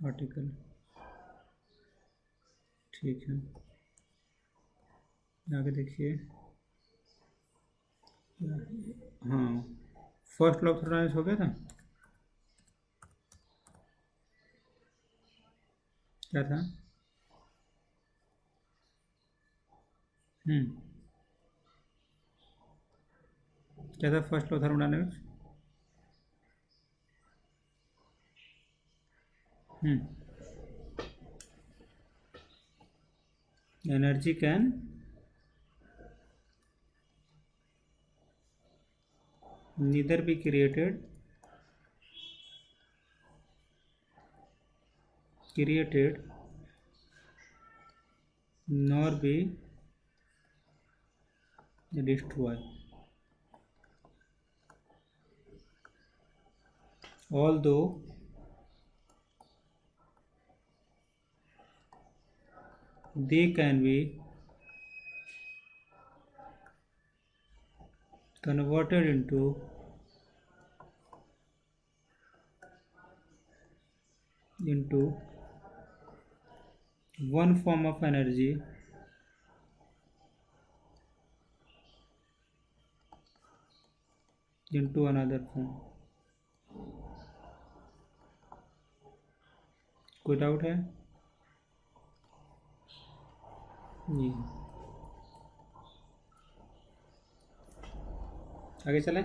Particle. ठीक है, आगे देखिए। हाँ, फर्स्ट लॉ ऑफ थर्मोडायनेमिक्स हो गया था। क्या था? हम्म क्या था first law of thermodynamics? Energy can neither be created nor be destroyed, although they can be converted into one form of energy into another form। कोई डाउट है जी? आगे चलें।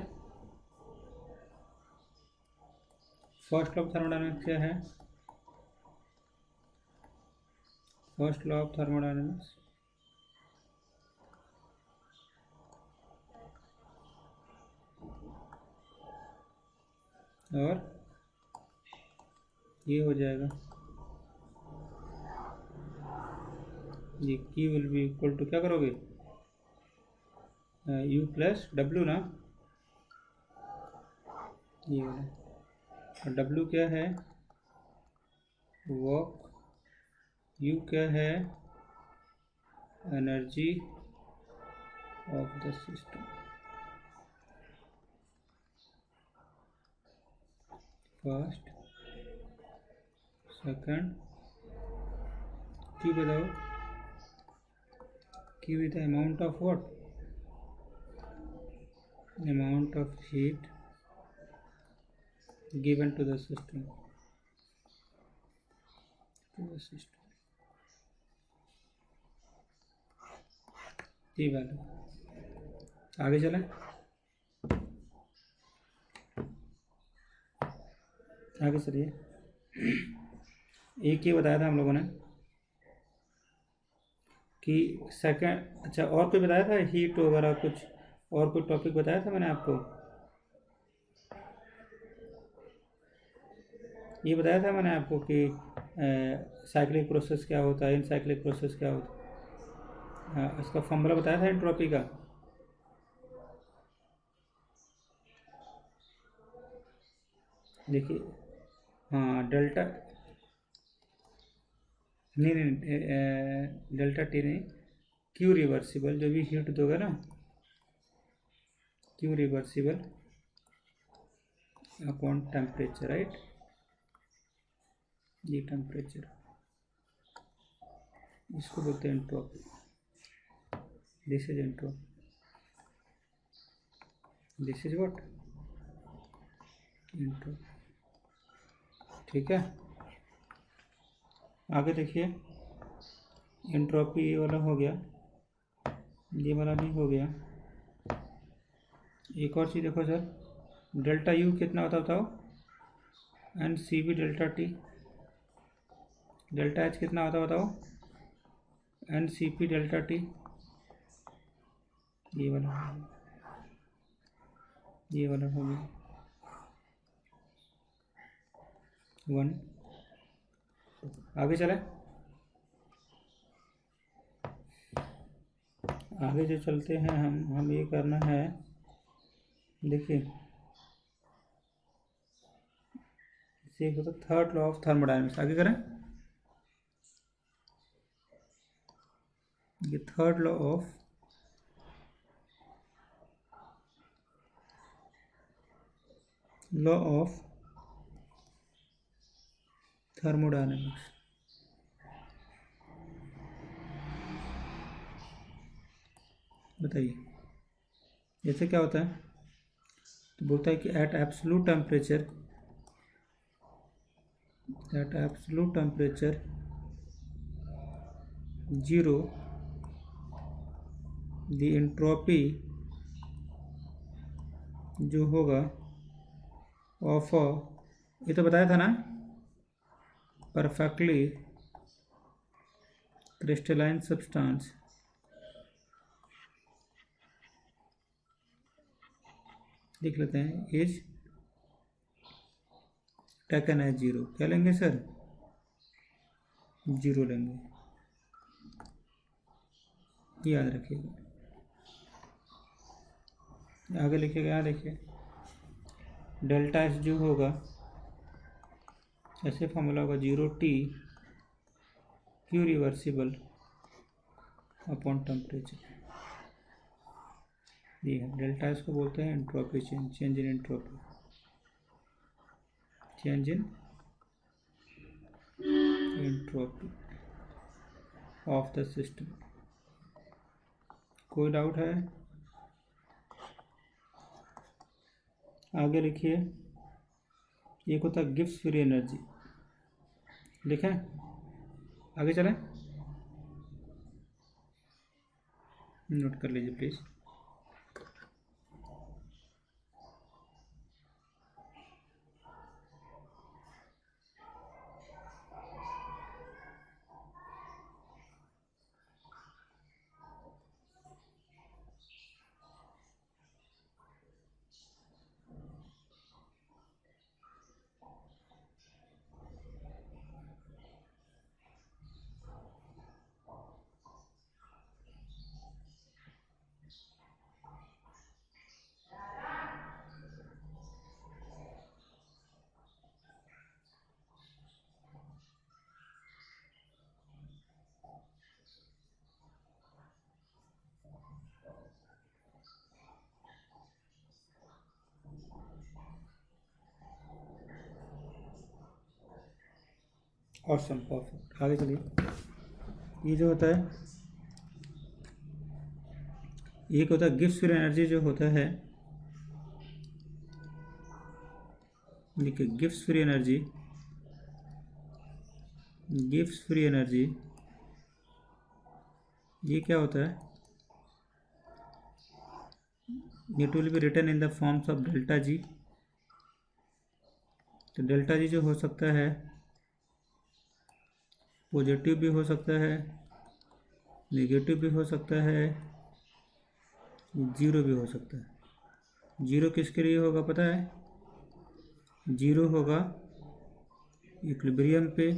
फर्स्ट लॉ ऑफ थर्मोडायनेमिक्स क्या है? फर्स्ट लॉ ऑफ थर्मोडायनेमिक्स और ये हो जाएगा ये Q will be equal to, क्या करोगे, U प्लस W ना, ये वाला। और W क्या है? वर्क। U क्या है? Energy of the system. First, second, Q बताओ। Q is the amount of what? Amount of heat given to the system, ये वाला। आगे चलें। आगे चलिए। एक ये बताया था हम लोगों ने कि सेकंड, अच्छा और कोई बताया था हीट वगैरह कुछ, और कोई टॉपिक बताया था मैंने आपको? ये बताया था मैंने आपको कि साइक्लिक प्रोसेस क्या होता है, इनसाइक्लिक प्रोसेस क्या होता है। हाँ, इसका फॉर्मूला बताया था एंट्रोपी का। देखिए, हाँ डेल्टा, नहीं डेल्टा टी नहीं, क्यू रिवर्सिबल, जो भी हीट दोगे ना, Q reversible upon temperature, right. ये टेम्परेचर, इसको बोलते हैं entropy. This is entropy, this is what, entropy. ठीक है, आगे देखिए। एंट्रोपी ये वाला हो गया, ये वाला नहीं हो गया। एक और चीज़ देखो सर, डेल्टा यू कितना होता बताओ, and C V delta T. Delta H कितना होता बताओ, and C P delta T. ये वाला हो गया, ये वाला हो गया 1। आगे चले। आगे जो चलते हैं हम ये करना है, देखिए इसे होता थर्ड लॉ ऑफ थर्मोडायनेमिक्स। आगे करें। ये थर्ड लॉ ऑफ थर्मोडायनेमिक्स। बताइए जैसे क्या होता है, तो बोलता है कि at absolute temperature, zero the entropy जो होगा ऑफ अ, ये तो बताया था ना, परफेक्टली क्रिस्टलाइन सब्सटेंस लिख लेते हैं, इज टेकन एज जीरो। क्या लेंगे सर? जीरो लेंगे, याद रखिएगा। आगे लिखिएगा, यहाँ देखिए डेल्टा एस जो होगा, ऐसे फॉर्मूला होगा, zero T Q reversible upon temperature. ये है डेल्टा एस को बोलते हैं entropy change, change in entropy, change in entropy of the system. कोई डाउट है? आगे लिखिए, एक होता है गिब्स फ्री एनर्जी, लिखें? आगे चलें, नोट कर लीजिए प्लीज़। Awesome, perfect. आगे चलिए, ये जो होता है, एक होता है गिब्स फ्री एनर्जी जो होता है, देखिए Gibbs free energy, Gibbs free energy ये क्या होता है? It will be written in the forms of delta G. तो डेल्टा जी जो हो सकता है पॉजिटिव भी हो सकता है, नेगेटिव भी हो सकता है, जीरो भी हो सकता है। जीरो किसके लिए होगा पता है? जीरो होगा इक्विलिब्रियम पे,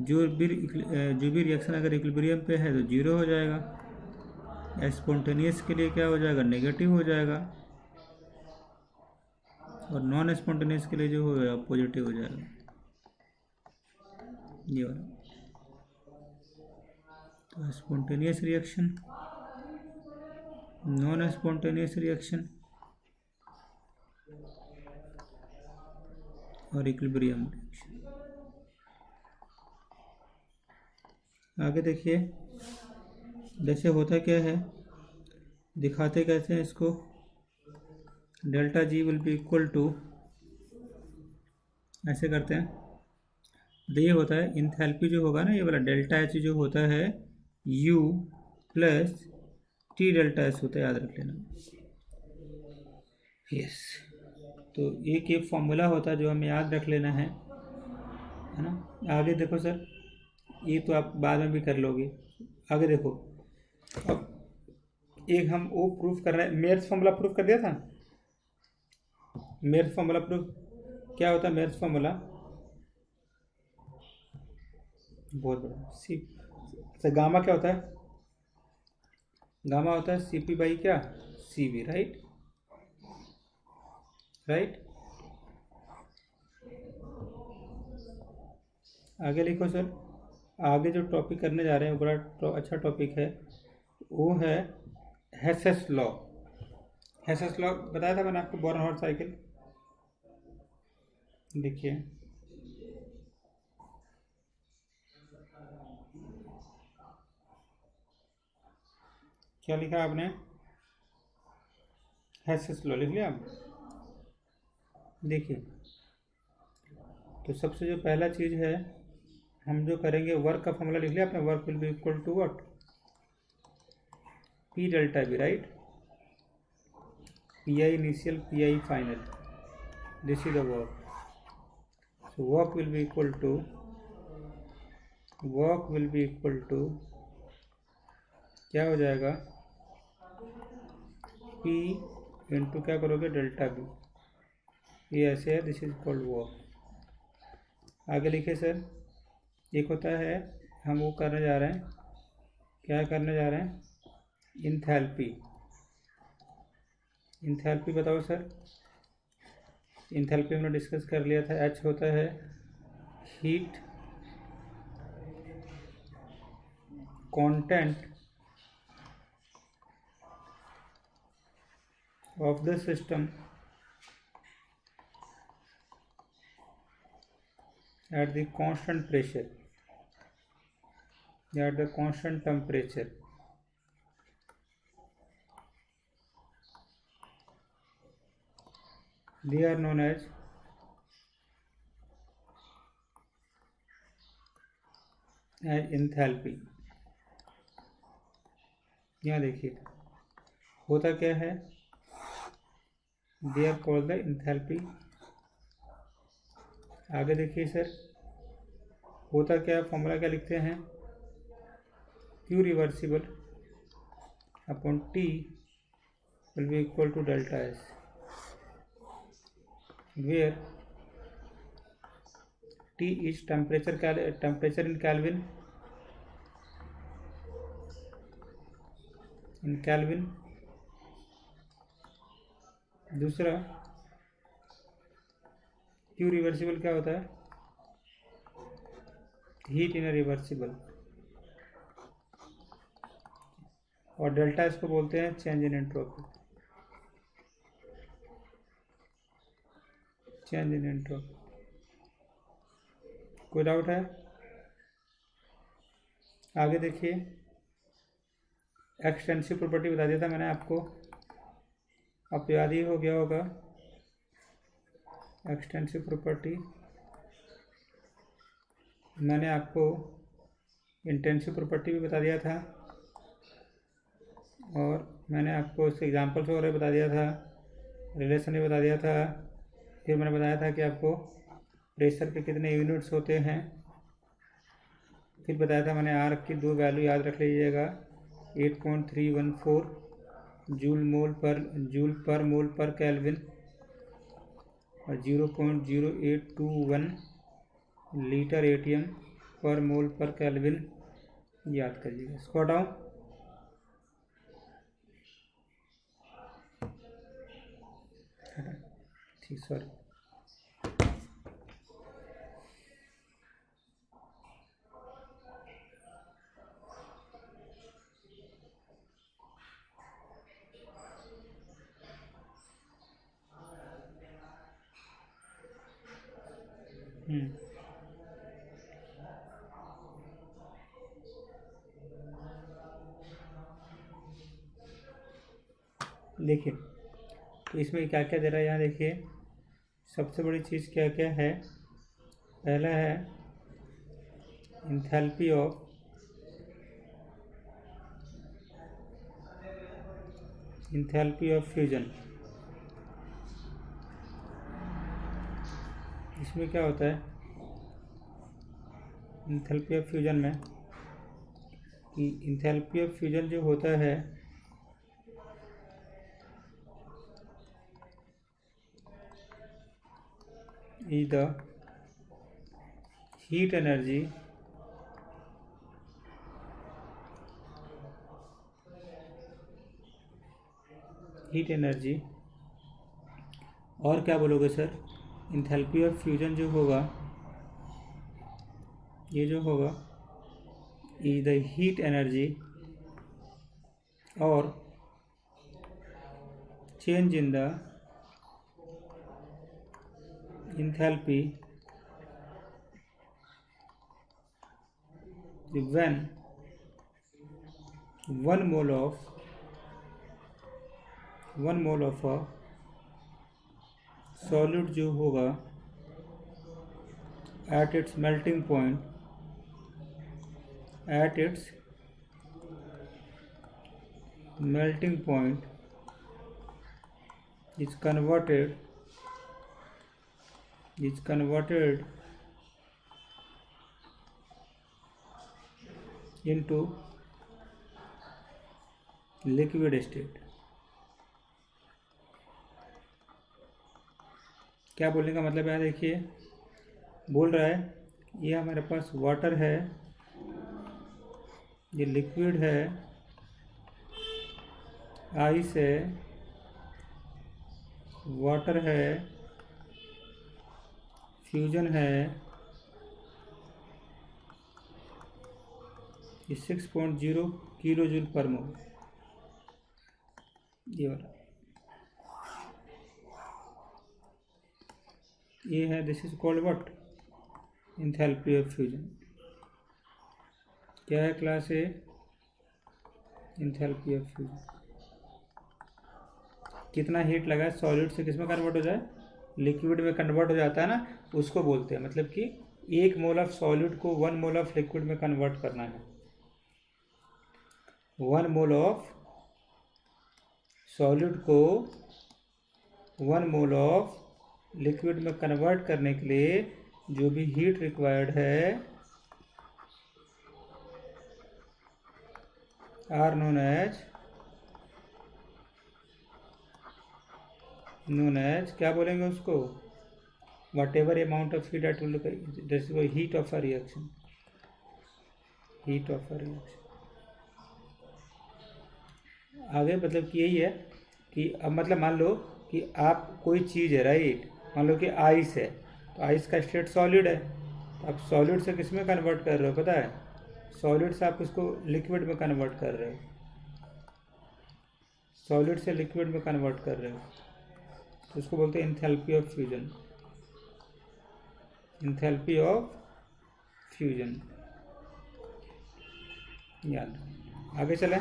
जो भी रिएक्शन अगर इक्विलिब्रियम पे है तो जीरो हो जाएगा। स्पॉन्टेनियस के लिए क्या हो जाएगा? नेगेटिव हो जाएगा। और नॉन स्पॉन्टेनियस के लिए जो होगा पॉजिटिव हो जाएगा। ये वाला तो spontaneous reaction, non spontaneous reaction और इक्विलिब्रियम रिएक्शन। आगे देखिए, जैसे होता क्या है, दिखाते कैसे हैं इसको, delta G will be equal to, ऐसे करते हैं, तो ये होता है इंथैल्पी जो होगा ना, ये वाला डेल्टा एच जो होता है you plus T delta S होता है, याद रख लेना। यस, तो एक फॉर्मूला होता है जो हमें याद रख लेना है ना। आगे देखो सर, ये तो आप बाद में भी कर लोगे। आगे देखो, अब एक हम वो प्रूफ कर रहे हैं, मेयर्स फॉर्मूला प्रूफ कर दिया था। मेयर्स फॉर्मूला प्रूफ क्या होता है? मेयर्स फॉर्मूला बहुत बड़ा सी, अच्छा गामा क्या होता है? गामा होता है सी पी बाई क्या? सी वी, राइट? राइट, आगे लिखो सर। आगे जो टॉपिक करने जा रहे हैं वो बड़ा अच्छा टॉपिक है, वो है हेसेस लॉ। हेसेस लॉ बताया था मैंने आपको, बोरनहॉर्ट साइकिल। देखिए क्या लिखा आपने? हेसेस लॉ लिख लिया आप। देखिए, तो सबसे जो पहला चीज़ है, हम जो करेंगे, वर्क का फॉर्मूला लिख लिया आपने। Work will be equal to what? P delta V, right? P I initial, P I final, this is the work. So work will be equal to क्या हो जाएगा? P इंटू क्या करोगे? Delta V. ये ऐसे है, दिस इज कॉल्ड वर्क। आगे लिखिए सर। एक होता है, हम वो करने जा रहे हैं, क्या करने जा रहे हैं? इंथैल्पी। इंथैल्पी बताओ सर। इंथैल्पी हमने डिस्कस कर लिया था। H होता है heat content of the system at the constant pressure, at the constant temperature. They are known as enthalpy. यहाँ देखिए होता क्या है, they are called the enthalpy. आगे देखिए सर, होता क्या, फॉर्मूला क्या लिखते हैं? Q reversible upon T will be equal to delta S, where T is temperature in Kelvin, दूसरा Q रिवर्सिबल क्या होता है? Heat in reversible. और डेल्टा इसको बोलते हैं चेंज इन एंट्रोपी। कोई डाउट है? आगे देखिए, एक्सटेंसिव प्रॉपर्टी बता दिया था मैंने आपको, अब याद ही हो गया होगा। एक्सटेंसिव प्रॉपर्टी मैंने आपको इंटेंसिव प्रॉपर्टी भी बता दिया था, और मैंने आपको इसके एग्जांपल्स वगैरह बता दिया था, रिलेशन भी बता दिया था। फिर मैंने बताया था कि आपको प्रेशर के कितने यूनिट्स होते हैं। फिर बताया था मैंने आर की 2 वैल्यू याद रख लीजिएगा, 8.314 जूल पर मोल पर केल्विन और 0.0821 लीटर एटीएम पर मोल पर केल्विन। याद करिएगा। इसको हटाओ, ठीक, सॉरी। देखिए, तो इसमें क्या क्या दे रहा है, यहाँ देखिए सबसे बड़ी चीज़ क्या क्या है। पहला है इंथैल्पी ऑफ फ्यूजन। इसमें क्या होता है इंथैल्पी ऑफ फ्यूजन में, कि इंथैल्पी ऑफ फ्यूजन जो होता है is the heat energy और क्या बोलोगे सर? इंथैल्पी ऑफ फ्यूजन जो होगा, ये जो होगा इज द हीट एनर्जी और change in the enthalpy when 1 mole of 1 mole of a solid जो होगा at its melting point is converted into liquid state। क्या बोलने का मतलब है, देखिए बोल रहा है ये हमारे पास वाटर है, ये लिक्विड है, आइस है, वाटर है, फ्यूजन है, ये 6.0 किलो जूल पर मोल, ये वाला ये है। This is called what, enthalpy of fusion. क्या है class A, enthalpy of fusion. कितना हीट लगा सॉलिड से किस में कन्वर्ट हो जाए, लिक्विड में कन्वर्ट हो जाता है ना, उसको बोलते हैं। मतलब कि 1 मोल ऑफ सॉलिड को 1 मोल ऑफ लिक्विड में कन्वर्ट करना है। 1 मोल ऑफ सॉलिड को 1 मोल ऑफ लिक्विड में कन्वर्ट करने के लिए जो भी हीट रिक्वायर्ड है आर नोन एज क्या बोलेंगे उसको, what ever amount of heat at will heat of a reaction, आगे मतलब कि यही है कि अब मतलब मान लो कि आप कोई चीज़ है, राइट, मान लो कि आइस है, तो आइस का स्टेट सॉलिड है, तो आप सॉलिड से किस में कन्वर्ट कर रहे हो पता है, सॉलिड से आप उसको लिक्विड में कन्वर्ट कर रहे हो, सॉलिड से लिक्विड में कन्वर्ट कर रहे हो, तो उसको बोलते हैं enthalpy of fusion. Enthalpy of fusion याद। आगे चलें,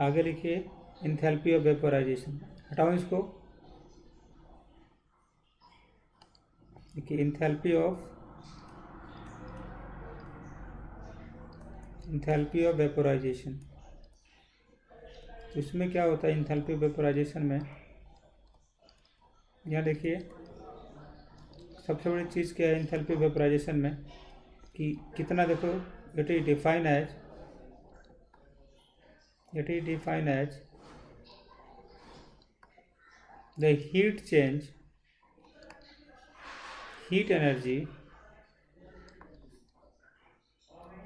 आगे लिखिए एंथैल्पी ऑफ वेपोराइजेशन। हटाओ इसको, देखिए एंथैल्पी ऑफ वेपोराइजेशन। तो इसमें क्या होता है एंथैल्पी ऑफ वेपोराइजेशन में, यहाँ देखिए सबसे बड़ी चीज़ क्या है एंथैल्पी ऑफ वेपोराइजेशन में, कि कितना, देखो it is defined as the heat energy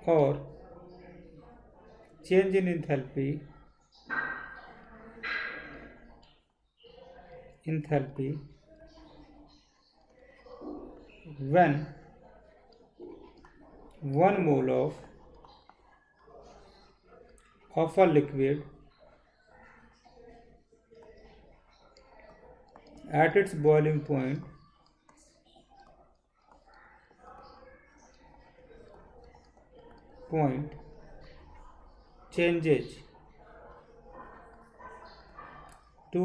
or change in enthalpy when 1 mole of a liquid at its boiling point changes to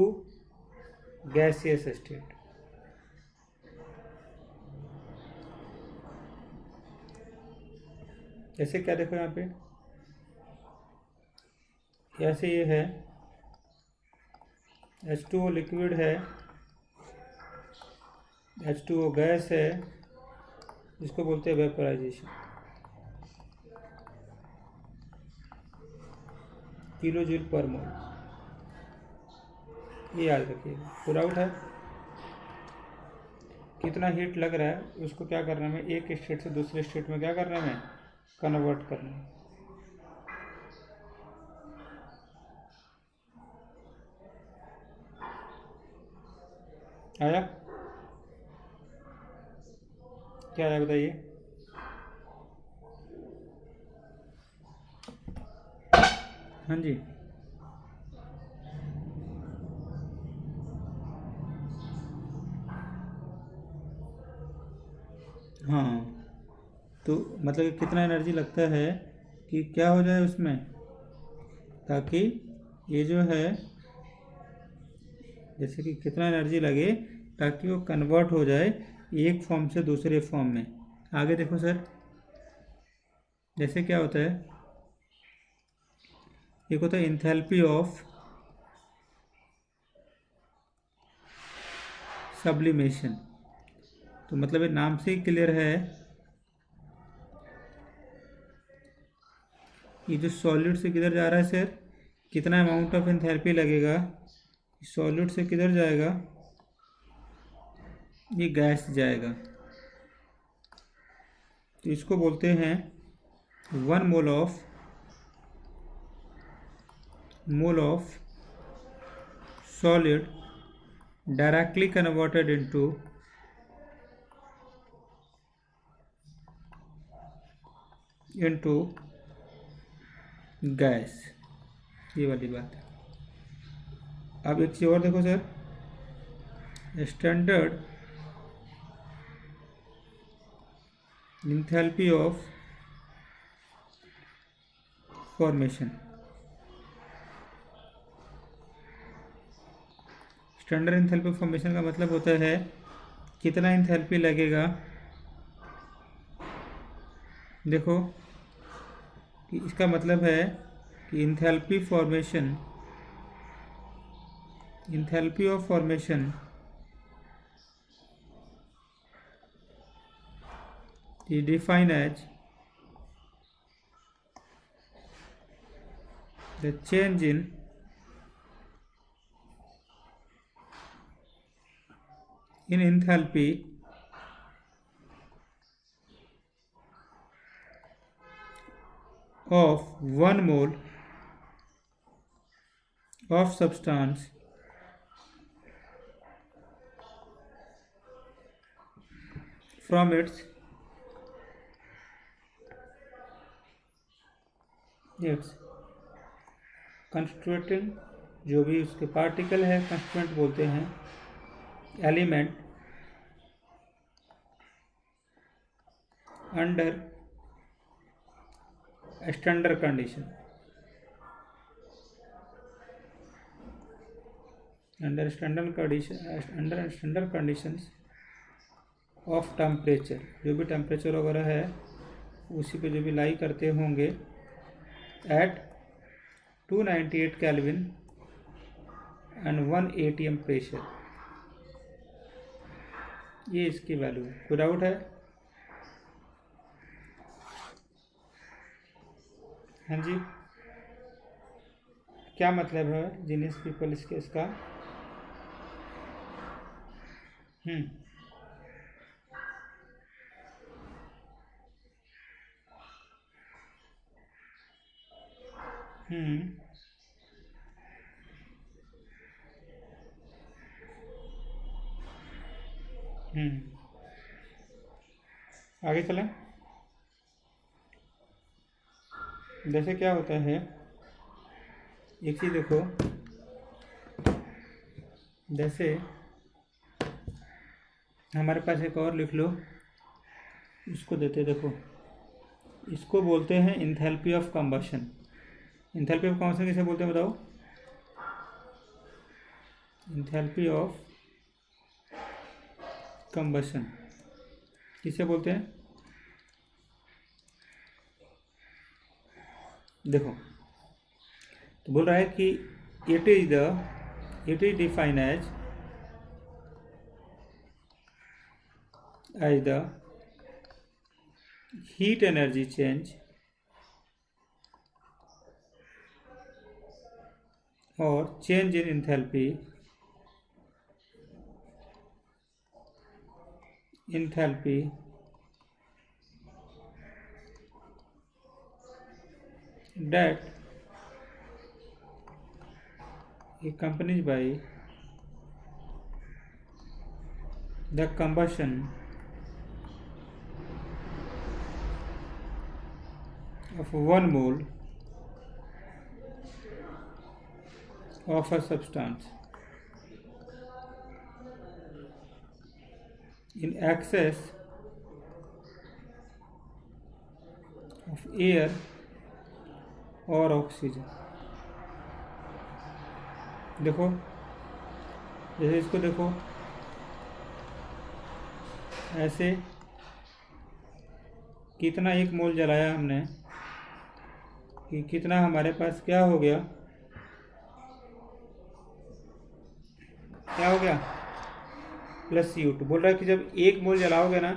gaseous state। जैसे क्या देखो यहाँ पे, ऐसे ये है H2O लिक्विड है, H2O गैस है, जिसको बोलते हैं वेपोराइजेशन। किलो जूल पर मोल, ये याद रखिएगा। पूरा आउट है, कितना हीट लग रहा है उसको क्या करना है, एक स्टेट से दूसरे स्टेट में क्या करना है, कन्वर्ट करना है। आया, क्या आया बताइए। हाँ जी, हाँ, तो मतलब कितना एनर्जी लगता है कि क्या हो जाए उसमें, ताकि ये जो है जैसे कि कितना एनर्जी लगे ताकि वो कन्वर्ट हो जाए एक फॉर्म से दूसरे फॉर्म में। आगे देखो सर, जैसे क्या होता है, एक होता है इंथैल्पी ऑफ सब्लिमेशन। तो मतलब ये नाम से ही क्लियर है कि जो सॉलिड से किधर जा रहा है सर, कितना अमाउंट ऑफ एंथैल्पी लगेगा, सॉलिड से किधर जाएगा, ये गैस जाएगा। तो इसको बोलते हैं 1 mole of solid directly converted into gas. ये वाली बात है। अब एक चीज़ और देखो sir, standard enthalpy of formation. Standard enthalpy formation का मतलब होता है कितना इंथैल्पी लगेगा। देखो कि इसका मतलब है कि enthalpy of formation is defined as the change in enthalpy of 1 mole of substance from its constituent, जो भी उसके पार्टिकल है कंस्टिट्यूएंट बोलते हैं, element under standard condition, under standard conditions of temperature, जो भी टेम्परेचर वगैरह है उसी पे जो भी लाई करते होंगे, at 298 kelvin and 1 atm pressure. ये इसकी वैल्यू है। कोई डाउट है? हाँ जी, क्या मतलब है जीनियस पीपल इसका? हम्म आगे चलें। जैसे क्या होता है, एक चीज़ देखो, जैसे हमारे पास एक और लिख लो, इसको देते, देखो इसको बोलते हैं enthalpy of combustion. Enthalpy of combustion किसे बोलते हैं बताओ? इंथैल्पी ऑफ कंबशन किसे बोलते हैं? देखो, तो बोल रहा है कि it is defined as the heat energy change और change in enthalpy that accompanied by the combustion of 1 mole of a substance in excess of air or oxygen। देखो, जैसे इसको देखो, ऐसे कितना 1 मोल जलाया हमने, कि कितना हमारे पास क्या हो गया, क्या हो गया, प्लस CO2। बोल रहा है कि जब 1 मोल जलाओगे ना,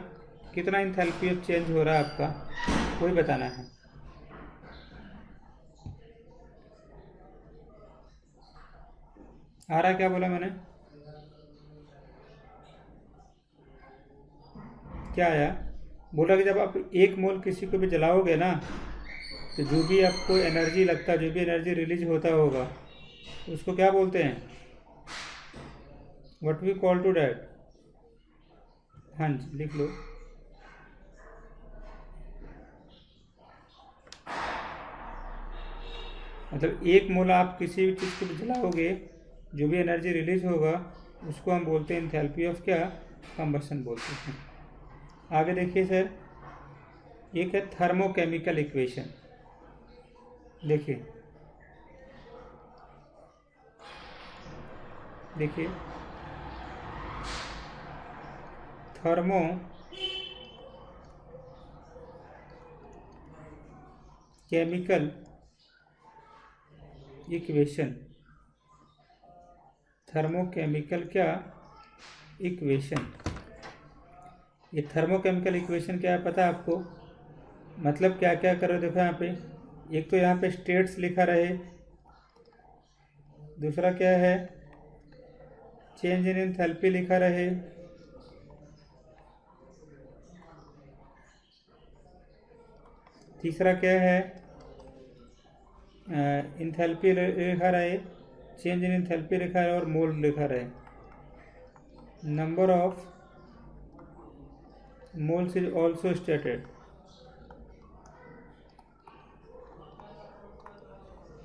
कितना इंथैल्पी ऑफ चेंज हो रहा है आपका, वही बताना है। आ रहा, क्या बोला मैंने, क्या आया, बोला कि जब आप 1 मोल किसी को भी जलाओगे ना, तो जो भी आपको एनर्जी लगता है, जो भी एनर्जी रिलीज होता होगा, उसको क्या बोलते हैं, what we call to that. हाँ जी, लिख लो। मतलब 1 मोल आप किसी भी चीज़ को भी जलाओगे, जो भी एनर्जी रिलीज होगा, उसको हम बोलते हैं इंथैल्पी ऑफ क्या, कंबशन बोलते हैं। आगे देखिए सर, एक है थर्मोकेमिकल इक्वेशन। देखिए देखिए, थर्मो केमिकल इक्वेशन, थर्मोकेमिकल क्या इक्वेशन। ये थर्मोकेमिकल इक्वेशन क्या है पता है आपको, मतलब क्या क्या करो, देखो यहाँ पे, एक तो यहाँ पे स्टेट्स लिखा रहे, दूसरा क्या है, चेंज इन एंथैल्पी लिखा रहे, तीसरा क्या है, इंथैल्पी लिखा रहे, चेंज इन इंथैल्पी लिखा है, और मोल लिखा रहे। Number of moles is also stated,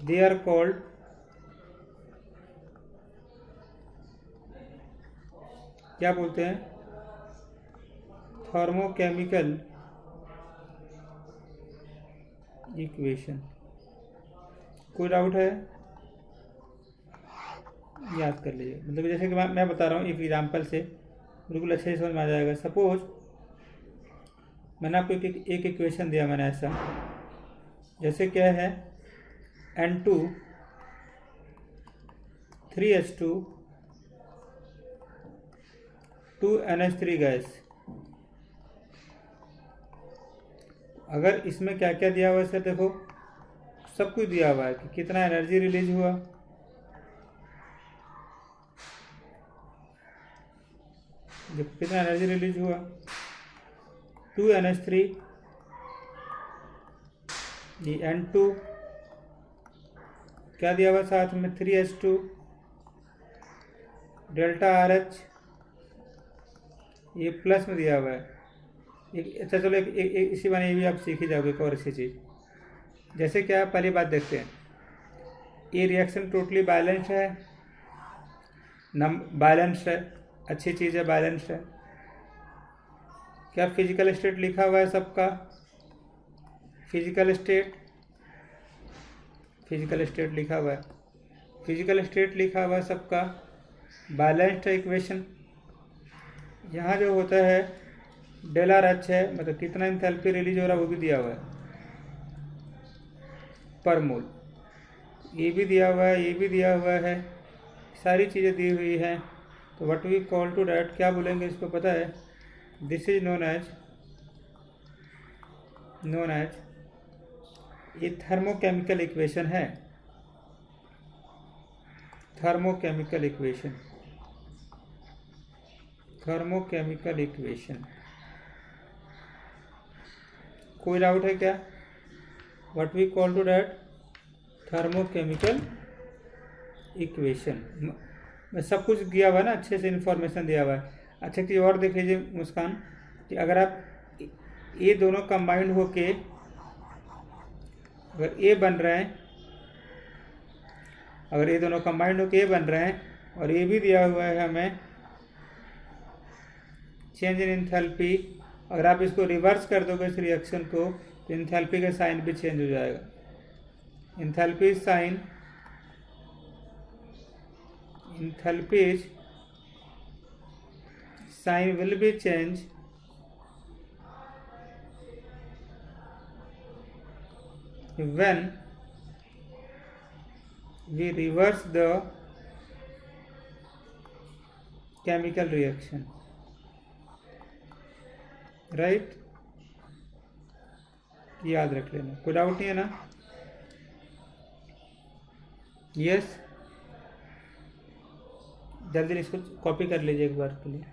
they are called क्या बोलते हैं, थर्मोकेमिकल इक्वेशन। कोई डाउट है, याद कर लीजिए। मतलब जैसे कि मैं बता रहा हूँ एक एग्जांपल से, बिल्कुल अच्छे से समझ में आ जाएगा। सपोज मैंने आपको एक इक्वेशन दिया मैंने ऐसा, जैसे क्या है, N2 3H2 2NH3 गैस। अगर इसमें क्या क्या दिया हुआ है सर, देखो सब कुछ दिया हुआ है कि कितना एनर्जी रिलीज हुआ, देखो कितना एनर्जी रिलीज हुआ, 2NH3, ये N2, क्या दिया हुआ साथ में, 3H2, डेल्टा RH, ये प्लस में दिया हुआ है। अच्छा चलो एक इसी बारे ये भी आप सीख ही जाओगे एक और अच्छी चीज़। जैसे क्या, पहली बात देखते हैं, ये रिएक्शन टोटली बैलेंस्ड है, बैलेंस्ड है, अच्छी चीज़ है, बैलेंस्ड है। क्या फिजिकल स्टेट लिखा हुआ है सबका, फिजिकल स्टेट लिखा हुआ है, फिजिकल स्टेट लिखा हुआ है सबका, बैलेंस्ड है इक्वेशन। यहाँ जो होता है डेल आर एच है, मतलब कितना इंथैल्पी रिलीज हो रहा है वो भी दिया हुआ है पर मोल, ये भी दिया हुआ है, ये भी दिया हुआ है, सारी चीज़ें दी हुई हैं। तो what we call to that, क्या बोलेंगे इसको पता है, दिस इज नोन एज ये थर्मोकेमिकल इक्वेशन है, थर्मोकेमिकल इक्वेशन। कोई डाउट है क्या, what we call to that, thermochemical equation में सब कुछ दिया हुआ है ना, अच्छे से इन्फॉर्मेशन दिया हुआ है। अच्छा चीज़ और देख लीजिए मुस्कान, कि अगर आप ये दोनों कंबाइंड होके अगर ये बन रहे हैं, अगर ये दोनों कंबाइंड होके ये बन रहे हैं, और ये भी दिया हुआ है हमें चेंज इन इंथैल्पी, अगर आप इसको रिवर्स कर दोगे इस रिएक्शन को, तो इंथैल्पी का साइन भी चेंज हो जाएगा। Enthalpy sign enthalpy sign will be changed when we reverse the chemical reaction, right? याद रख लेना, कोई डाउट नहीं है ना? यस, जल्दी इसको कॉपी कर लीजिए एक बार के लिए।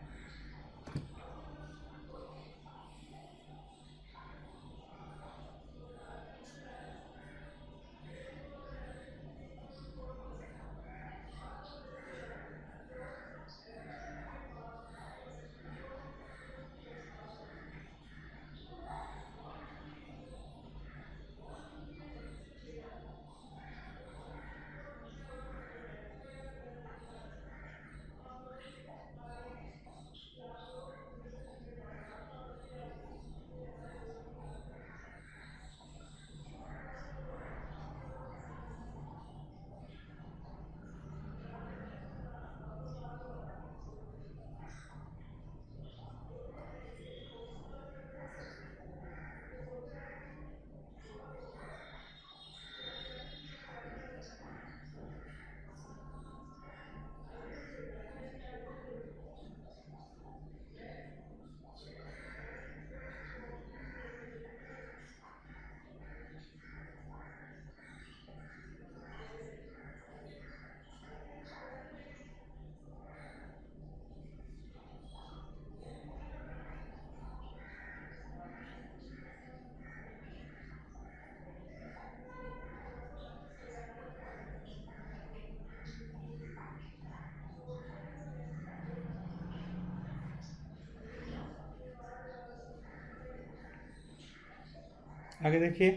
आगे देखिए,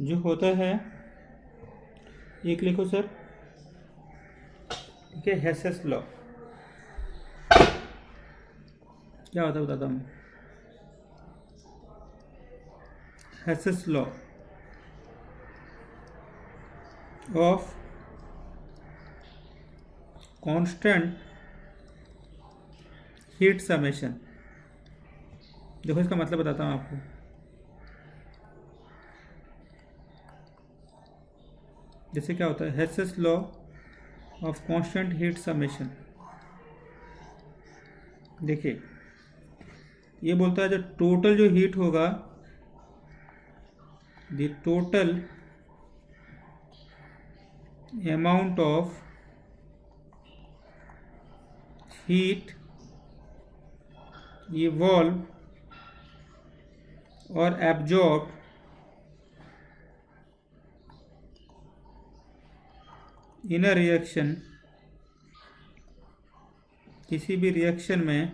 जो होता है, एक लिखो सर, ठीक है, हेसेस लॉ क्या होता है बताता हूँ। Hess's law of constant heat summation. देखो इसका मतलब बताता हूँ आपको। जैसे क्या होता है, Hess's law of constant heat summation. देखिए ये बोलता है जो टोटल जो हीट होगा, the total amount of heat evolve or absorb in a reaction, किसी भी रिएक्शन में,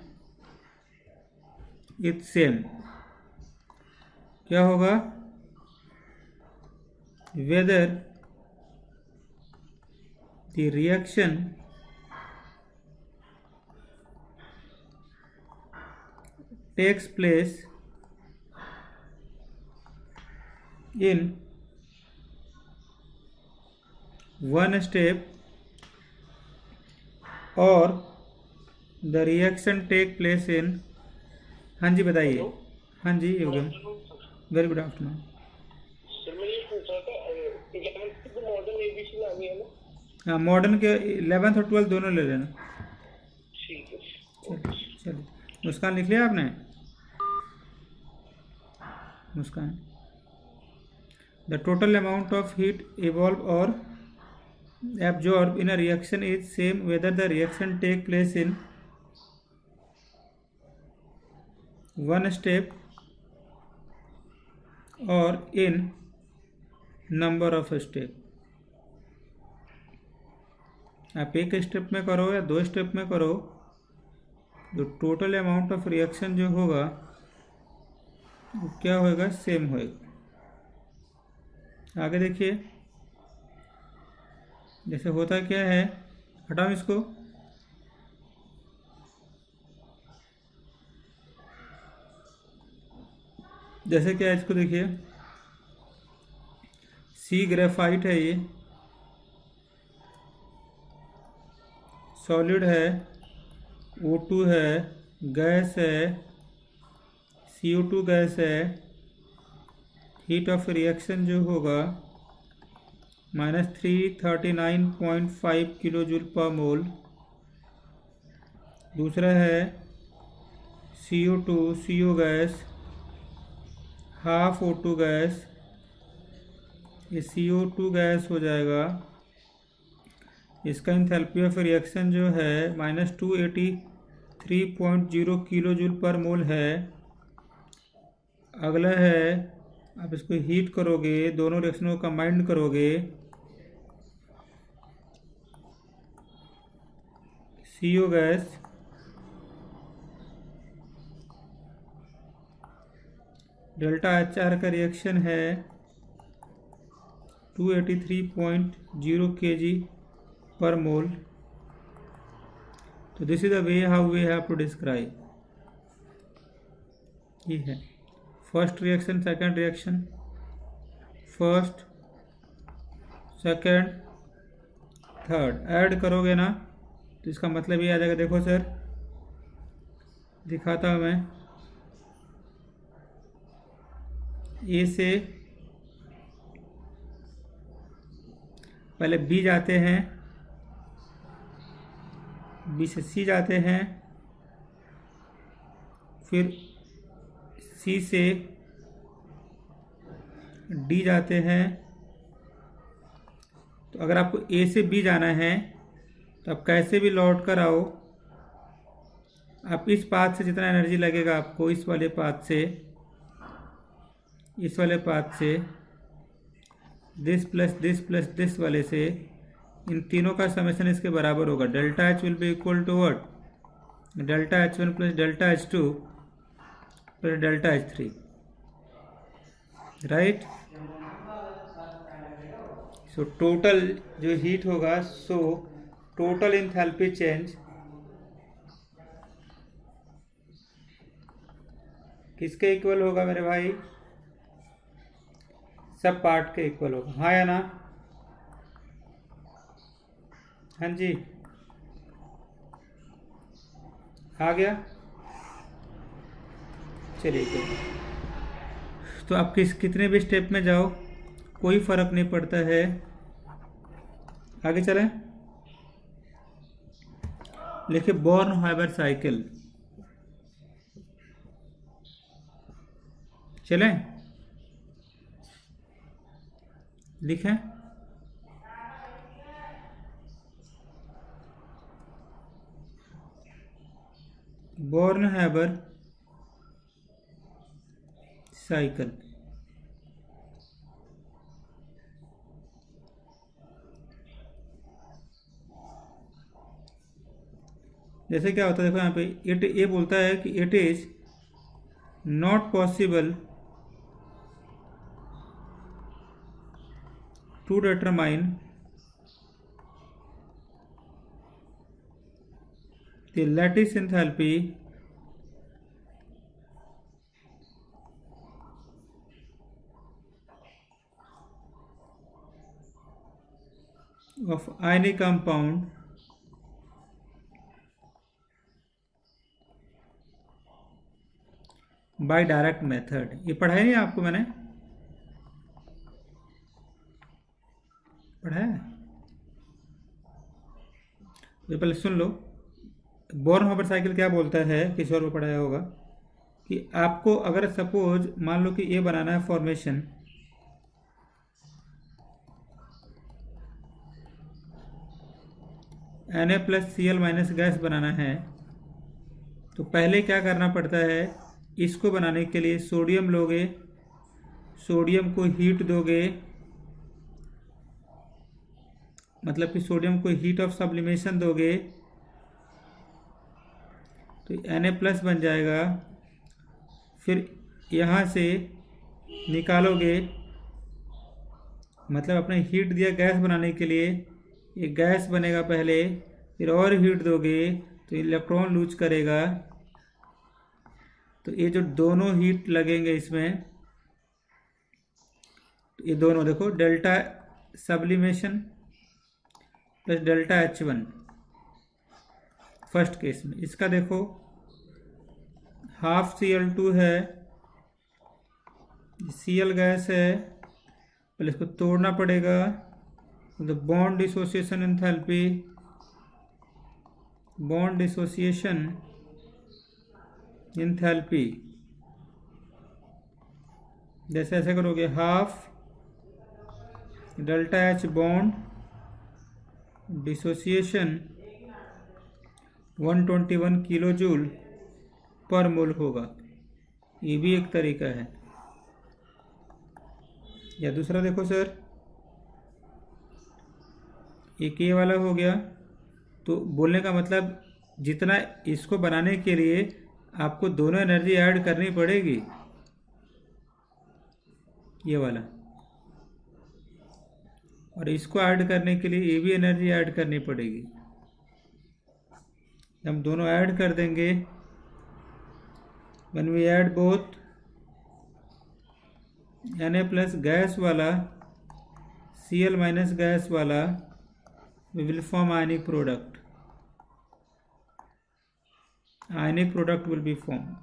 इट्स सेम क्या होगा, whether the reaction takes place in one step और the reaction take place in, हाँ जी बताइए। हाँ जी योगेन, वेरी गुड आफ्टरनून। सर मैं ये पूछ रहा था, 11th को मॉडर्न एबीसी आ गया ना? हाँ, मॉडर्न के 11th और 12th दोनों ले लेना। ठीक है, चलिए, मुस्कान लिख लिया आपने? Muskan, the total amount of heat evolve और absorb in a reaction is same whether the reaction take place in one step or in number of step। आप एक स्टेप में करो या 2 स्टेप में करो, जो टोटल अमाउंट ऑफ रिएक्शन जो होगा वो क्या होएगा, सेम होएगा। आगे देखिए, जैसे होता क्या है, हटाओ इसको, जैसे क्या इसको देखिए, सी ग्रेफाइट है ये, सॉलिड है, O2 है, गैस है, CO2 गैस है, हीट ऑफ रिएक्शन जो होगा -339.5 किलो जूल पर मोल। दूसरा है CO2 CO gas, half O2 gas, ये CO2 गैस हो जाएगा। इसका इंथैल्पी ऑफ रिएक्शन जो है -283.0 किलो जूल पर मोल है। अगला है, आप इसको हीट करोगे, दोनों रिएक्शनों को कंबाइंड करोगे, CO गैस डेल्टा HR का रिएक्शन है 283.0 kg पर मोल। तो this is the way how we have to describe. ये है first reaction, second reaction, first second third add करोगे ना तो इसका मतलब ये आ जाएगा। देखो सर, दिखाता हूँ मैं। ए से पहले बी जाते हैं, बी से सी जाते हैं, फिर सी से डी जाते हैं। तो अगर आपको ए से बी जाना है तो आप कैसे भी लौट कर आओ, आप इस पाथ से जितना एनर्जी लगेगा आपको, इस वाले पाथ से, इस वाले पाथ से, दिस प्लस दिस वाले से, इन तीनों का समेशन इसके बराबर होगा। Delta H will be equal to what? Delta H1 plus delta H2 plus delta H3, right. So total जो हीट होगा, सो टोटल एंथैल्पी चेंज किसके इक्वल होगा मेरे भाई? सब पार्ट के इक्वल होगा, हाँ या ना? हाँ जी, आ गया। चलिए, तो आप कितने भी स्टेप में जाओ कोई फर्क नहीं पड़ता है। आगे चलें, लिखिए बॉर्न-हाइबर साइकिल। चलें, लिखें बॉर्न-हाइबर साइकिल। जैसे क्या होता है, देखो यहाँ पे ये बोलता है कि it is not possible to determine the lattice enthalpy of ionic compound by direct method। ये पढ़ा नहीं आपको मैंने? पढ़ा है? ये पहले सुन लो। बॉर्न-हाइबर साइकिल क्या बोलता है, किसी और को पढ़ाया होगा, कि आपको अगर सपोज मान लो कि ये बनाना है फॉर्मेशन, Na+Cl- गैस बनाना है, तो पहले क्या करना पड़ता है? इसको बनाने के लिए सोडियम लोगे, सोडियम को हीट दोगे, मतलब कि सोडियम को हीट ऑफ सब्लिमेशन दोगे तो Na+ बन जाएगा। फिर यहाँ से निकालोगे, मतलब अपने हीट दिया गैस बनाने के लिए, ये गैस बनेगा पहले, फिर और हीट दोगे तो इलेक्ट्रॉन लूज करेगा। तो ये जो दोनों हीट लगेंगे इसमें, तो ये दोनों देखो, delta sublimation plus delta H1, first case में। इसका देखो हाफ Cl2 है, Cl गैस है, पहले इसको तोड़ना पड़ेगा। तो bond dissociation enthalpy, bond dissociation enthalpy जैसे ऐसे करोगे, half delta H bond dissociation 121 kilo joule पर मोल होगा। ये भी एक तरीका है। या दूसरा देखो सर, एक ये वाला हो गया। तो बोलने का मतलब जितना इसको बनाने के लिए आपको दोनों एनर्जी ऐड करनी पड़ेगी, ये वाला, और इसको ऐड करने के लिए ये भी एनर्जी ऐड करनी पड़ेगी। हम दोनों ऐड कर देंगे, when we add both Na plus gas वाला Cl माइनस गैस वाला, we will form ionic product. Ionic product will be formed.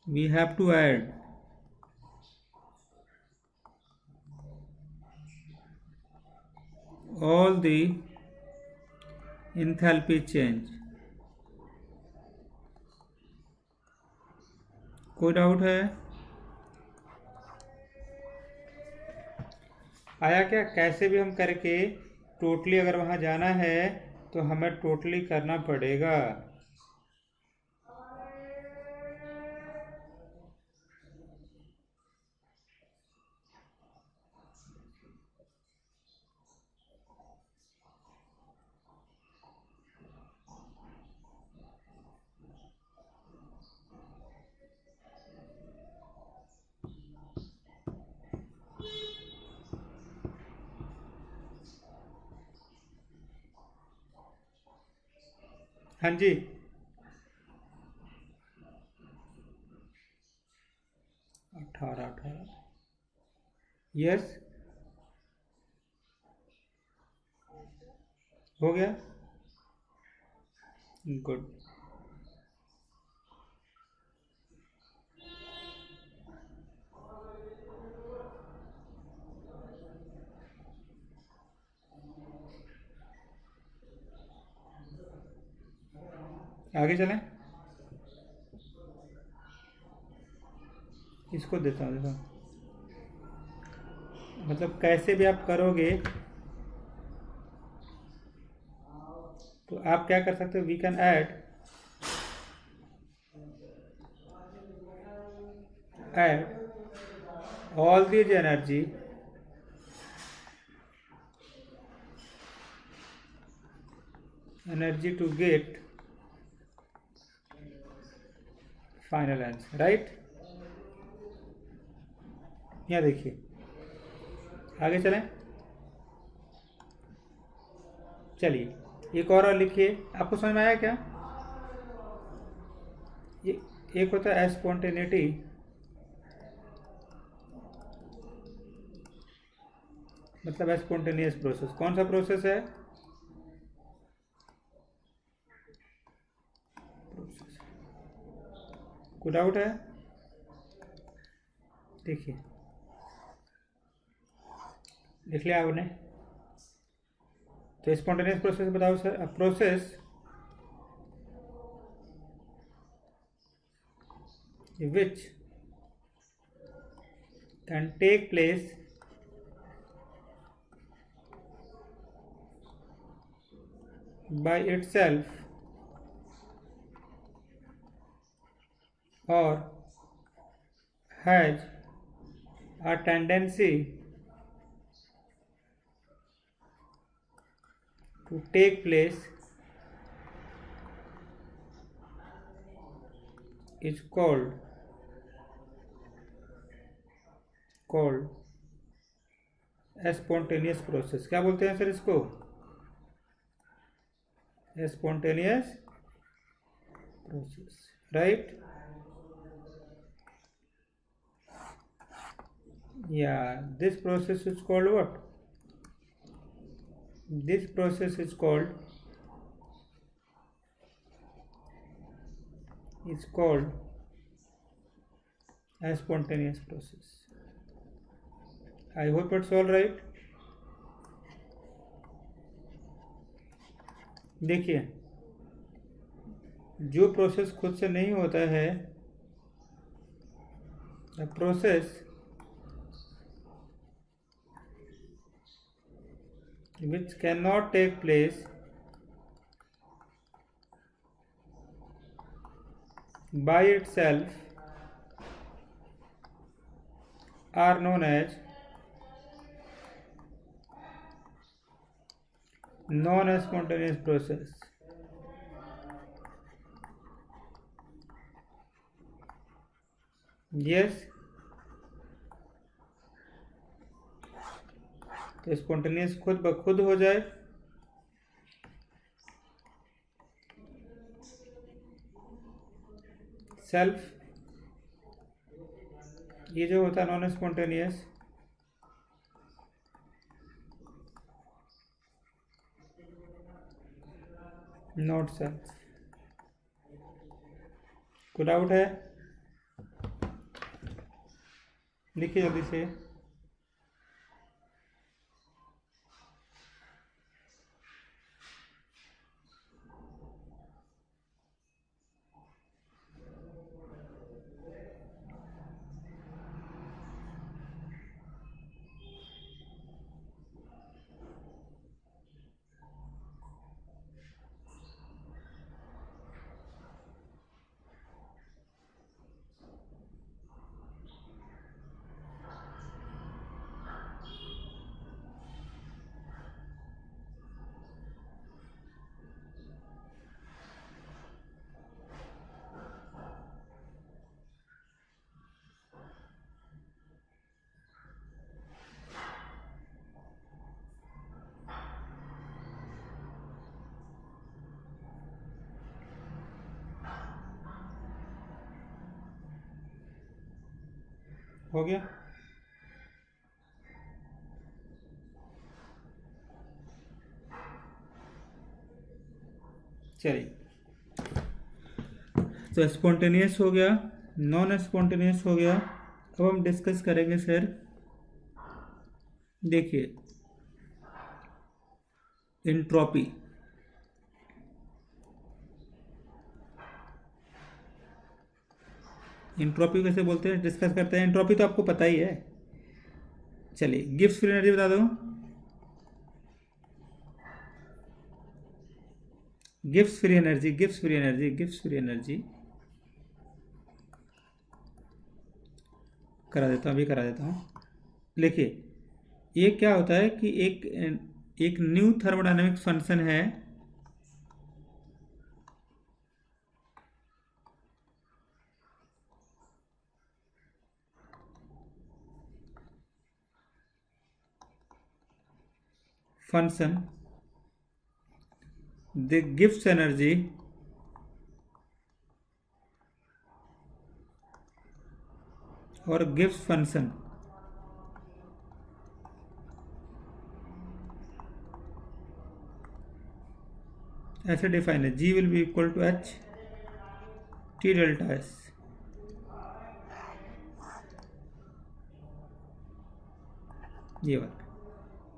We have to add all the enthalpy change. कोई doubt है? आया क्या? कैसे भी हम करके टोटली अगर वहाँ जाना है तो हमें टोटली करना पड़ेगा। हाँ जी, 18 यस, हो गया, गुड। आगे चलें, इसको देता हूँ, देखो मतलब कैसे भी आप करोगे तो आप क्या कर सकते हो, we can add all these energy to get final answer, right. यहाँ देखिए, आगे चलें, चलिए एक और लिखिए। आपको समझ में आया क्या? ये एक होता है स्पॉन्टेनिटी, मतलब स्पॉन्टेनियस प्रोसेस। कौन सा प्रोसेस है? कोई डाउट है? देखिए, लिख लिया आपने? तो स्पॉन्टेनियस प्रोसेस बताओ sir. A process which can take place by itself or has a tendency to take place is called spontaneous process. क्या बोलते हैं सर इसको? Spontaneous process, right. Yeah, this process is called what? This process is called a spontaneous process. I hope it's all right. देखिए, जो process खुद से नहीं होता है, the process which cannot take place by itself are known as non-spontaneous process. Yes, तो spontaneous खुद ब खुद हो जाए, सेल्फ, ये जो होता है नॉन स्पॉन्टेनियस, नॉट सेल्फ। कोई डाउट है? लिखिए जल्दी से। हो गया? चलिए, तो स्पॉन्टेनियस हो गया, नॉन स्पॉन्टेनियस हो गया। अब हम डिस्कस करेंगे सर, देखिए, एंट्रोपी। एंट्रोपी कैसे बोलते हैं, डिस्कस करते हैं। एंट्रोपी तो आपको पता ही है। चलिए, गिब्स फ्री एनर्जी बता दो। Gibbs free energy, Gibbs free energy, Gibbs free energy करा देता हूँ, अभी करा देता हूँ। देखिए, ये क्या होता है कि एक न्यू थर्मोडायनेमिक्स फंक्शन है, फंक्शन द गिब्स एनर्जी और गिब्स फंक्शन ऐसे डिफाइन है, G will be equal to H T delta S. ये बात,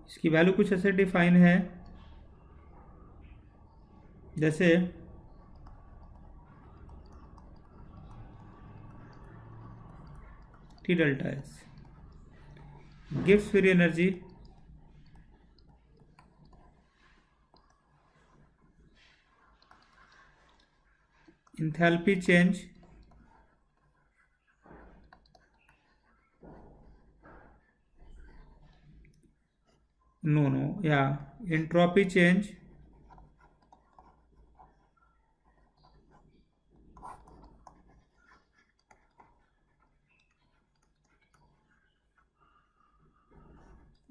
इसकी वैल्यू कुछ ऐसे डिफाइन है, जैसे T delta S Gibbs free energy enthalpy change entropy change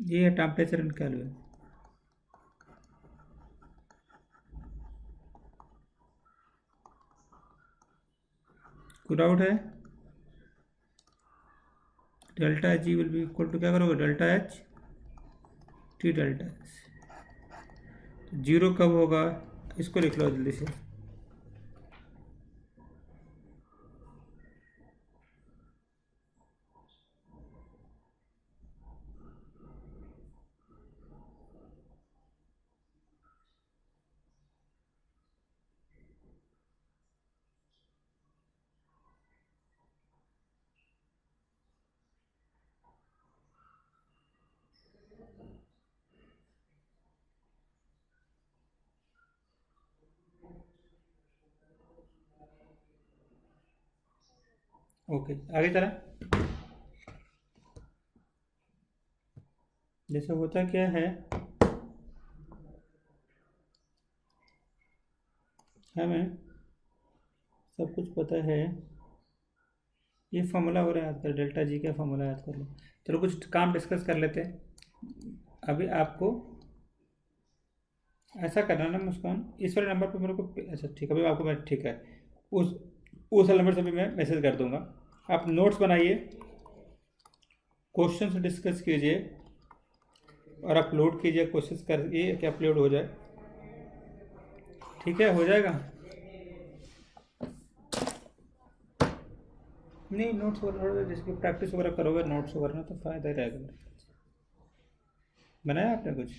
ये है टेम्परेचर इन केल्विन। कोई डाउट है? Delta G will be equal to क्या करोगे, delta H T delta S. Zero कब होगा, इसको लिख लो जल्दी से। ओके, आगे चला। जैसे होता क्या है, हमें सब कुछ पता है। ये फॉर्मूला हो रहा है याद कर, डेल्टा जी का फॉर्मूला याद कर लो। चलो कुछ काम डिस्कस कर लेते हैं। अभी आपको ऐसा करना ना मुस्कान, इस वाले नंबर पे मेरे को, अच्छा ठीक है, अभी आपको मैं, ठीक है, उस उस वाले नंबर से भी मैं मैसेज कर दूंगा। आप नोट्स बनाइए, क्वेश्चन डिस्कस कीजिए और अपलोड कीजिए, कोशिश करिए कि अपलोड हो जाए। ठीक है, हो जाएगा। नहीं, नोट्स वगैरह जिसकी प्रैक्टिस वगैरह करोगे, नोट्स वगैरह ना, तो फ़ायदा ही रहेगा। बनाया आपने कुछ?